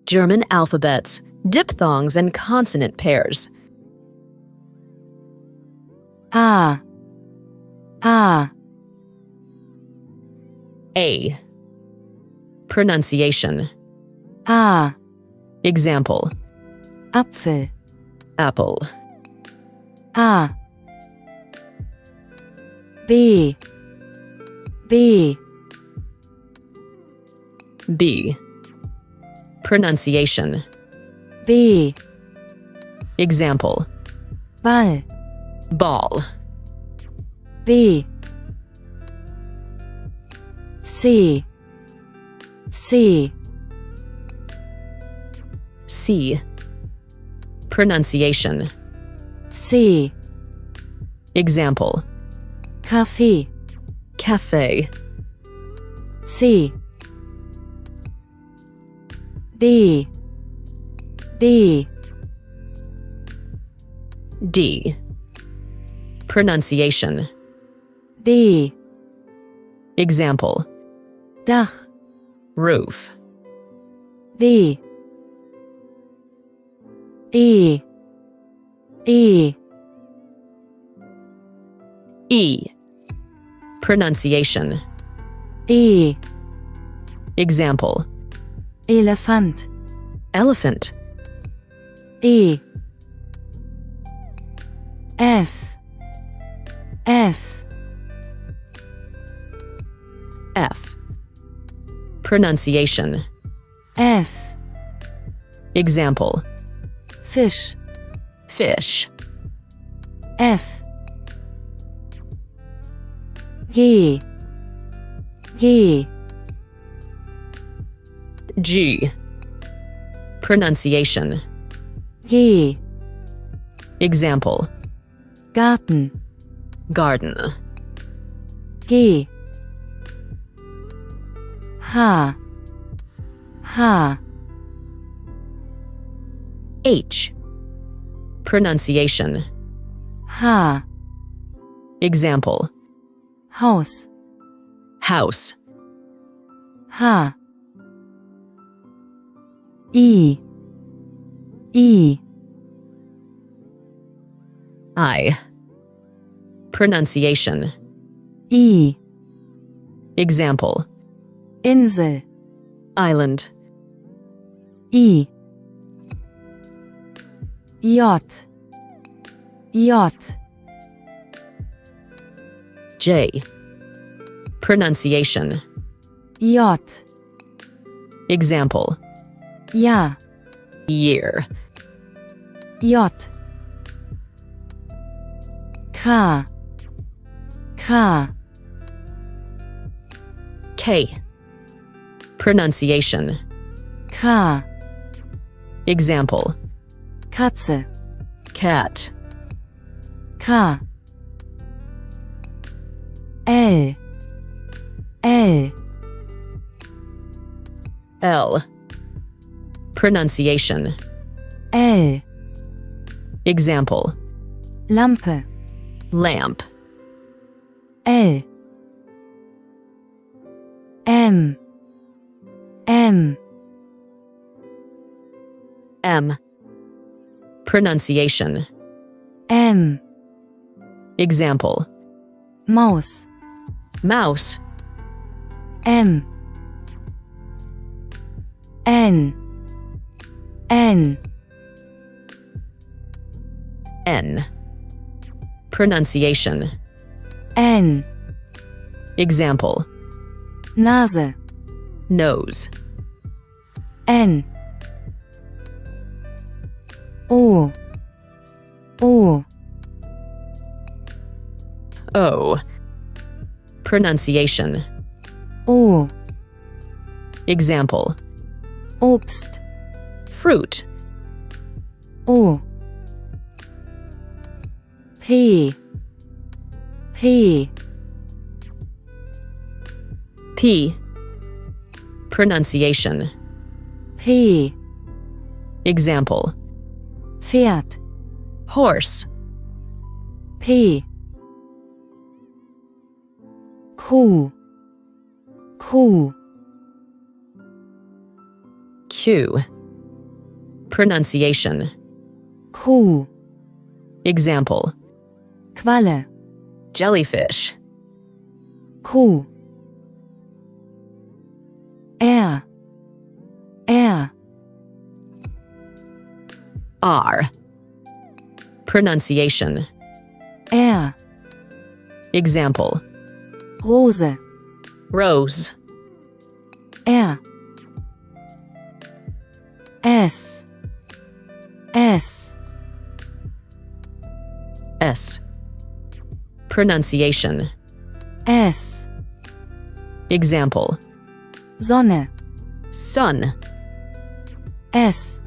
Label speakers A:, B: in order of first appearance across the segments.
A: German alphabets, diphthongs and consonant pairs.
B: A, A,
A: A. Pronunciation.
B: A,
A: Example:
B: Apfel,
A: apple.
B: A, B, B,
A: B. Pronunciation.
B: B,
A: Example:
B: Ball,
A: ball.
B: B, C, C,
A: C. Pronunciation.
B: C,
A: Example:
B: Kaffee,
A: cafe.
B: C, D, D,
A: D. Pronunciation.
B: D,
A: Example:
B: Dach,
A: roof.
B: D, E, E,
A: E. Pronunciation.
B: E,
A: Example:
B: Elefant,
A: elephant.
B: E, F, F,
A: F. Pronunciation.
B: F,
A: Example:
B: Fisch,
A: fish.
B: F, G, G,
A: G. Pronunciation.
B: G,
A: Example:
B: Garten,
A: garden.
B: G, H, H,
A: H. Pronunciation.
B: H,
A: Example:
B: Haus,
A: house.
B: H, I, I,
A: I. Pronunciation.
B: I,
A: Example:
B: Insel,
A: island.
B: I, J, J,
A: J. Pronunciation.
B: J,
A: Example:
B: Ja,
A: year.
B: J, K, K,
A: K. Pronunciation.
B: K,
A: Example:
B: Katze,
A: cat.
B: K, L, L,
A: L. Pronunciation.
B: L,
A: Example:
B: Lampe,
A: lamp.
B: L, M, M,
A: M. Pronunciation.
B: M,
A: Example:
B: Maus,
A: mouse.
B: M, N, N,
A: N. Pronunciation.
B: N,
A: Example:
B: Nase,
A: nose.
B: N, O, O,
A: O. Pronunciation.
B: O,
A: Example:
B: Obst,
A: fruit.
B: O, P, P,
A: P. Pronunciation.
B: P,
A: Example:
B: Pferd,
A: horse.
B: P, Q, Q,
A: Q. Pronunciation.
B: Kuh,
A: Example.
B: Qualle,
A: Jellyfish.
B: Kuh. R,
A: R. Pronunciation.
B: R,
A: Example.
B: Rose,
A: Rose.
B: R. S,
A: S. Pronunciation.
B: S.
A: Example.
B: Sonne,
A: Sun.
B: S.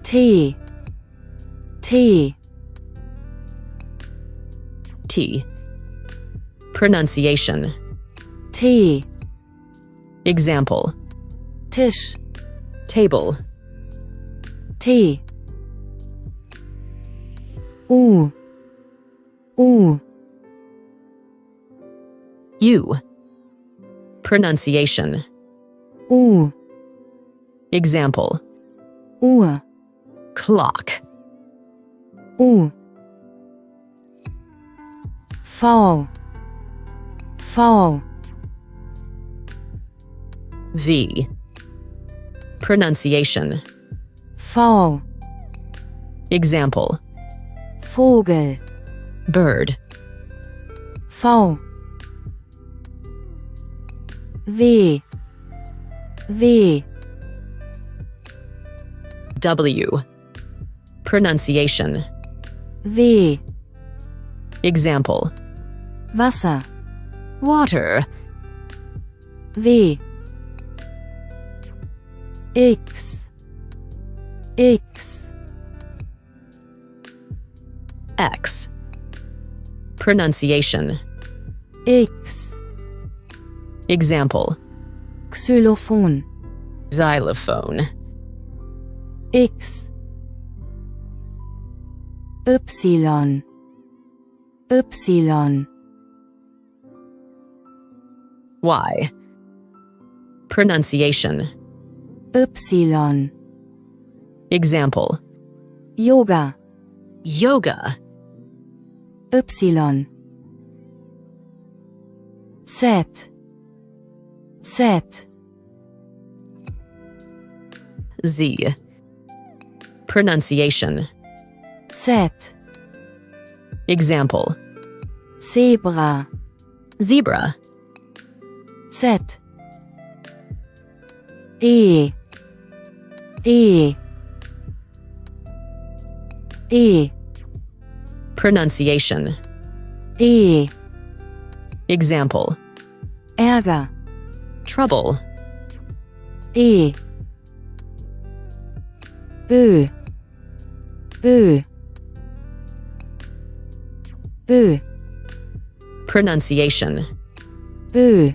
B: T,
A: T. Pronunciation.
B: T.
A: Example.
B: Tisch,
A: Table.
B: T. U,
A: U. Pronunciation.
B: U,
A: Example.
B: Uhr,
A: Clock.
B: U. V,
A: V. Pronunciation.
B: V.
A: Example.
B: Vogel,
A: Bird.
B: V. W,
A: W. Pronunciation.
B: W.
A: Example.
B: Wasser,
A: Water.
B: W. X,
A: X. Pronunciation.
B: X.
A: Example.
B: Xylophon,
A: Xylophone.
B: X. Y,
A: Y. Pronunciation.
B: Y.
A: Example.
B: Yoga,
A: Yoga.
B: Y. Z,
A: Z. Pronunciation.
B: Z.
A: Example.
B: Zebra,
A: Zebra.
B: Z. E.
A: Pronunciation.
B: E.
A: Example.
B: Ärger,
A: Trouble.
B: E. Ö.
A: Pronunciation.
B: Ö.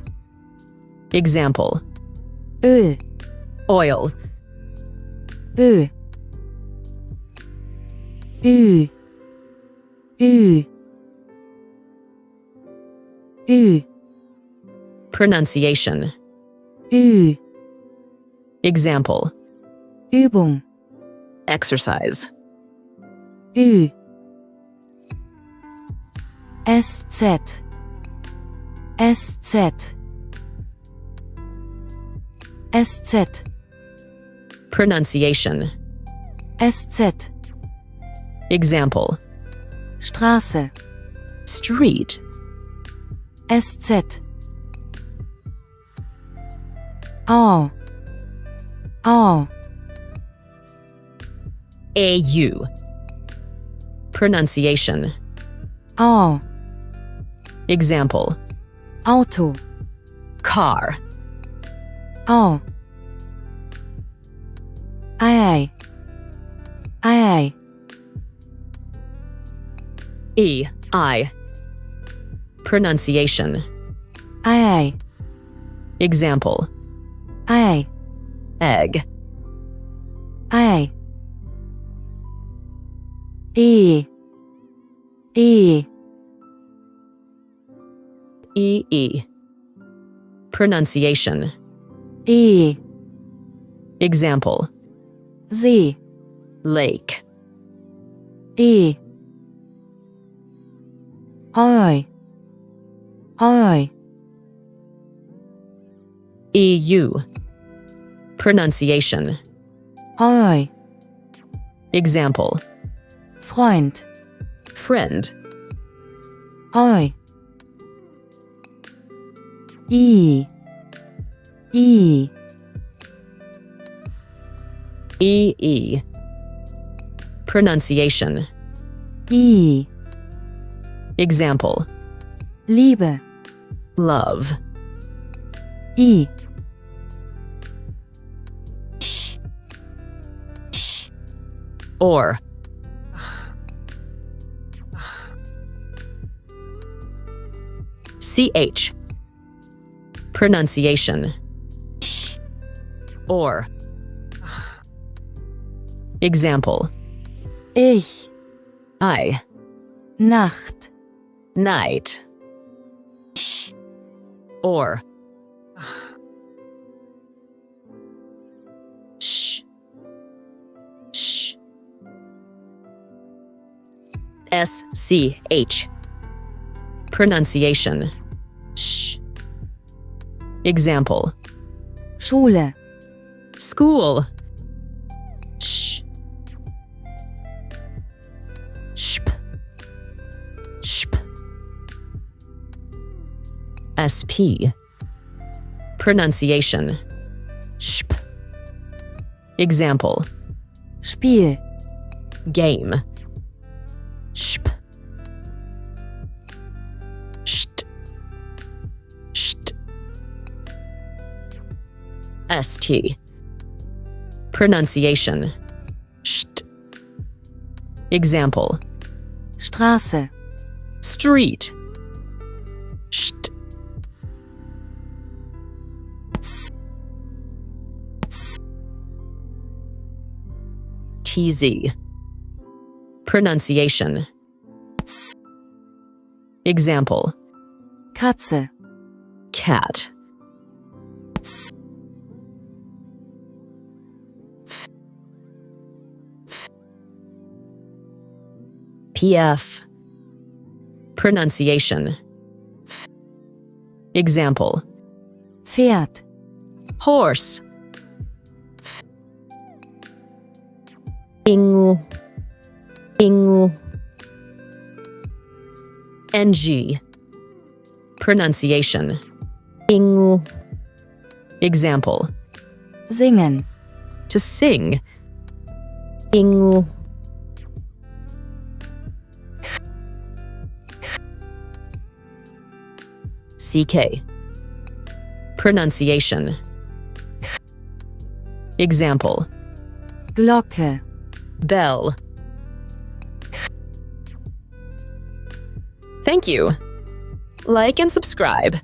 A: Example.
B: Öl,
A: Oil.
B: Ö. Ü.
A: Pronunciation.
B: Ü.
A: Example.
B: Übung,
A: Exercise.
B: Ü. SZ,
A: Pronunciation.
B: SZ.
A: Example.
B: Straße,
A: Street.
B: SZ. Au,
A: AU. Pronunciation.
B: Au.
A: Example.
B: Auto,
A: Car.
B: Au. Ei.
A: I. Pronunciation.
B: Ei.
A: Example.
B: Ei.
A: Egg.
B: Ei. E.
A: EE. Pronunciation.
B: E.
A: Example:
B: See,
A: lake,
B: E, Oi, Oi,
A: EU. Pronunciation.
B: Oi,
A: Example:
B: Freund,
A: friend,
B: Oi, I,
A: EE. Pronunciation.
B: I,
A: Example:
B: Liebe,
A: love,
B: I,
A: or. CH. Pronunciation. Or. Example:
B: Ich,
A: I,
B: Nacht,
A: night, or. Sh. Sh. SCH. Pronunciation. Sh. Example:
B: Schule,
A: school. Sh. Shp. Shp. SP. Pronunciation. Shp. Example:
B: Spiel,
A: game. Shp. Sht. Sht. ST. Pronunciation. Sht. Example:
B: Straße,
A: street. Sht. TZ. Pronunciation. Example:
B: Katze,
A: cat. PF. Pronunciation. Example:
B: Pferd,
A: horse. Ingu. Ingu. NG. Pronunciation. Ingu. Example:
B: singen,
A: to sing. Ingu. CK. Pronunciation. Example:
B: Glocke,
A: bell. Thank you. Like and subscribe.